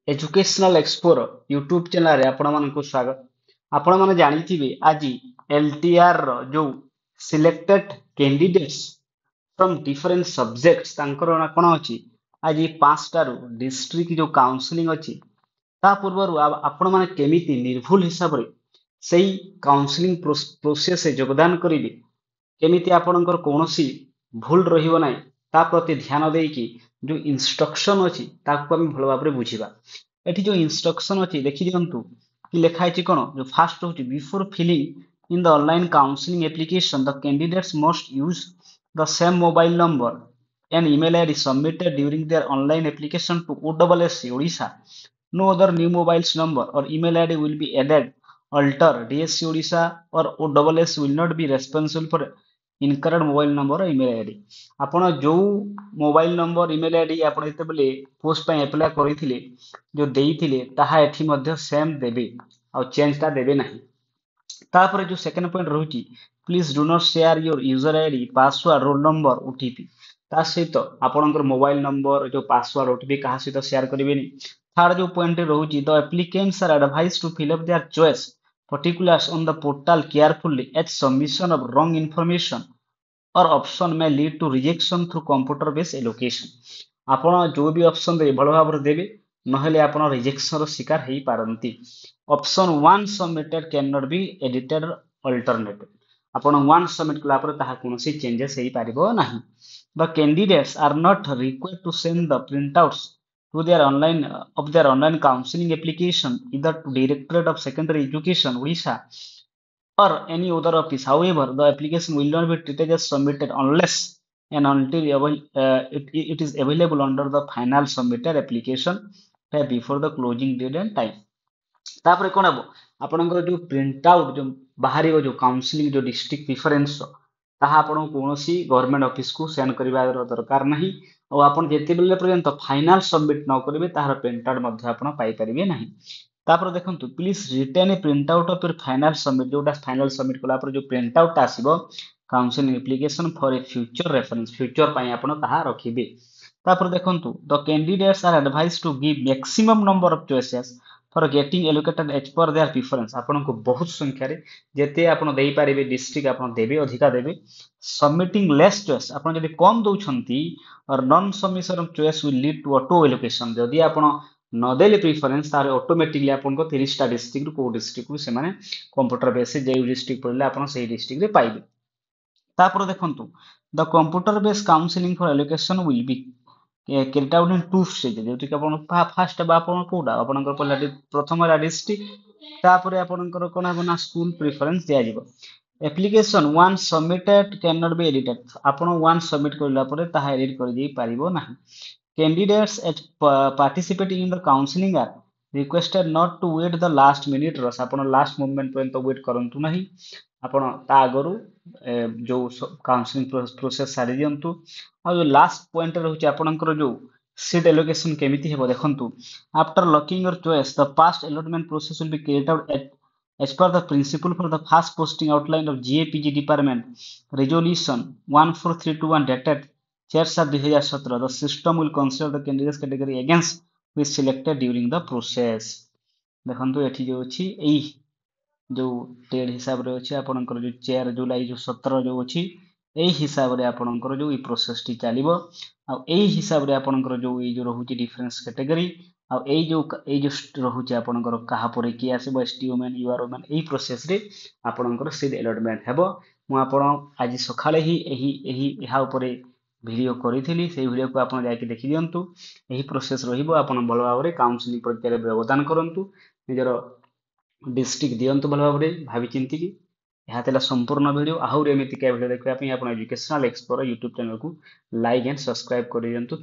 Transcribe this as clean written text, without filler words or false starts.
Educational एक्सपोर YouTube channel आपण मानक स्वागत। आपण माने जानिथिबे आज एलटीआर रो जो selected candidates from different subjects तांकर कोन अछि आज पांचटारू डिस्ट्रिक्ट जो काउंसलिंग अछि ता पूर्वरु आपण माने केमिति निर्भुल हिसाब रे सेही काउंसलिंग प्रोसेस योगदान करिवे केमिति आपणकर कौनसी भूल रहिबो नाही ता प्रति ध्यान देकी जो इंस्ट्रक्शन अछि ताको हम भल भाबरे बुझिबा। एठी जो इंस्ट्रक्शन अछि देखि दियंतु कि लेखा अछि कोन जो फास्ट होछि before filling in the online counselling application the candidates must use the same mobile number and email ID submitted during their online application to OSSC Odisha. No other new mobiles number or email ID will be added, altered. DSC Odisha or OSS will not be responsible for incorrect mobile number or email ID. ଆପଣ ଯୋଉ mobile number email ID ଆପଣ ଯେତେବେଳେ post ପାଇଁ apply କରିଥିଲେ ଯୋଉ ଦେଇଥିଲେ ତାହା ଏଠି ମଧ୍ୟ ସେମ୍ ଦେବେ ଆଉ ଚେଞ୍ଜଟା ଦେବେ ନାହିଁ। ତାପରେ ଯୋଉ ସେକେଣ୍ଡ ପଏଣ୍ଟ ରହୁଛି please do not share your user ID password roll number OTP ତା ସହିତ ଆପଣଙ୍କର ମୋବାଇଲ ନମ୍ବର ଯୋଉ ପାସୱାର୍ଡ ଓଟିପି କାହା ସହିତ ସେୟାର କରିବେନି। ଥାର୍ଡ ଯୋଉ ପଏଣ୍ଟ ରହୁଛି the applicants are advised to fill up their choice particulars on the portal carefully as submission of wrong information or option may lead to rejection through computer based allocation। ଆପଣ ଯୋଉ ବି option ଦେବେ ଭଲ ଭାବରେ ଦେବେ ନହେଲେ ଆପଣ rejection ର ଶିକାର ହେଇ ପାରନ୍ତି। Option 1 submitted cannot be edited or alternated। ଆପଣ 1 submit କଲା ପରେ ତାହା କୌଣସି ଚେଞ୍ଜେस ହେଇ ପାରିବ ନାହିଁ। The candidates are not required to send the printouts to their online of their online counseling application either to Directorate of Secondary Education Odisha or any other office. However, the application will not be treated as submitted unless and until it is available under the final submitted application before the closing date and time। तापर कौन हम आपणकर जो print out जो बाहर जो counselling जो district preference ताहा आपण कोनोसी गवर्नमेंट ऑफिस को सेंड करिवार दरकार नाही और आपण जेते बेले पर्यंत फाइनल सबमिट न करिवे ताहार प्रिंट आउट मध्ये आपण पाई परिबे नाही। तापर देखंतु please return a print out of your final submit जोटा फाइनल सबमिट कला पर जो प्रिंट आउट आसीबो counselling application for a future reference future पई आपण ताहा रखिबे। तापर देखंतु the candidates are advised to give maximum number of choices for getting allocated as per their preference. आपण को बहुत संख्या रे जेते आपण देई पारिबे डिस्ट्रिक्ट आपण देबे अधिका देबे। सबमिटिंग लेस चॉइस आपण जदि कम दउछंती और non submission of choice will lead to auto allocation. जदि आपण न देले प्रेफरेंस तारे ऑटोमेटिकली आपण को 30 टा डिस्ट्रिक्ट को डिस्ट्रिक्ट को से माने कंप्यूटर बेस जे डिस्ट्रिक्ट पड़ले आपण सही डिस्ट्रिक्ट रे पाइबे। तापर देखंतु the computer base counselling for allocation will be carried out in two stages जेउति कि आपण फास्ट बा आपण कोडा आपणकर पहला प्रथम रा डिस्ट्रिक्ट तापर आपणकर कोन बना स्कूल प्रेफरेंस दिया जिवो। Application one submitted can not be edited आपण वन सबमिट करला परे ताहा एडिट कर दी पारिबो नाही। Candidates participating in the counseling are requested not to wait the last minute रस आपण लास्ट मोमेंट पर्यंत वेट करंतु नाही। आपण ता आगरु जो काउंसलिंग प्रोसेस सारी दियंतु। आ जो लास्ट पॉइंट रहउची आपणकर जो सीट एलोकेशन केमिति हेबो देखंतु। After locking your choice the past allotment process will be carried out as per the principle for the fast posting outline of GAPG department resolution 14321 dated 4/2017 the system will consider the candidates category against which selected during the process। देखंतु एठी जो अछि एई जो Ted हिसाब रे अछि आपनकर जो 4 जुलाई जो 17 जो अछि एई हिसाब रे आपनकर जो ई प्रोसेस टी चलिबो आ एई हिसाब रे आपनकर जो ई जो रहुची डिफरेंस कैटेगरी आ एई जो रहुची आपनकर कहा परे की आसे एसटी वुमेन यूआर वुमेन एई प्रोसेस रे आपनकर सीट अलॉटमेंट हेबो। मु आपण आज सखाले ही एही एहा उपरे वीडियो करिथिली सेही वीडियो को आपण जाके देखि दियंतु। एही प्रोसेस रहिबो आपण भलो भाबरे काउंसलिंग प्रक्रिया रे योगदान करंतु निजरो डिस्ट्रिक्ट दियंतु भलो भाबरे भाबी चिंती की। ଏହା ଥିଲା ସମ୍ପୂର୍ଣ୍ଣ ଭିडिଓ। ଆହୁରି ଏମିତିକା ଭିଡ଼ିଓ ଦେଖିବା ପାଇଁ ଆପଣ ଏଜୁକେଶନାଲ ଏକ୍ସପ୍ଲୋରର ୟୁଟ୍ୟୁବ ଚ୍ୟାନେଲକୁ ଲାଇକ୍ ଏଣ୍ଡ ସବସ୍କ୍ରାଇବ କରିଦିଅନ୍ତୁ।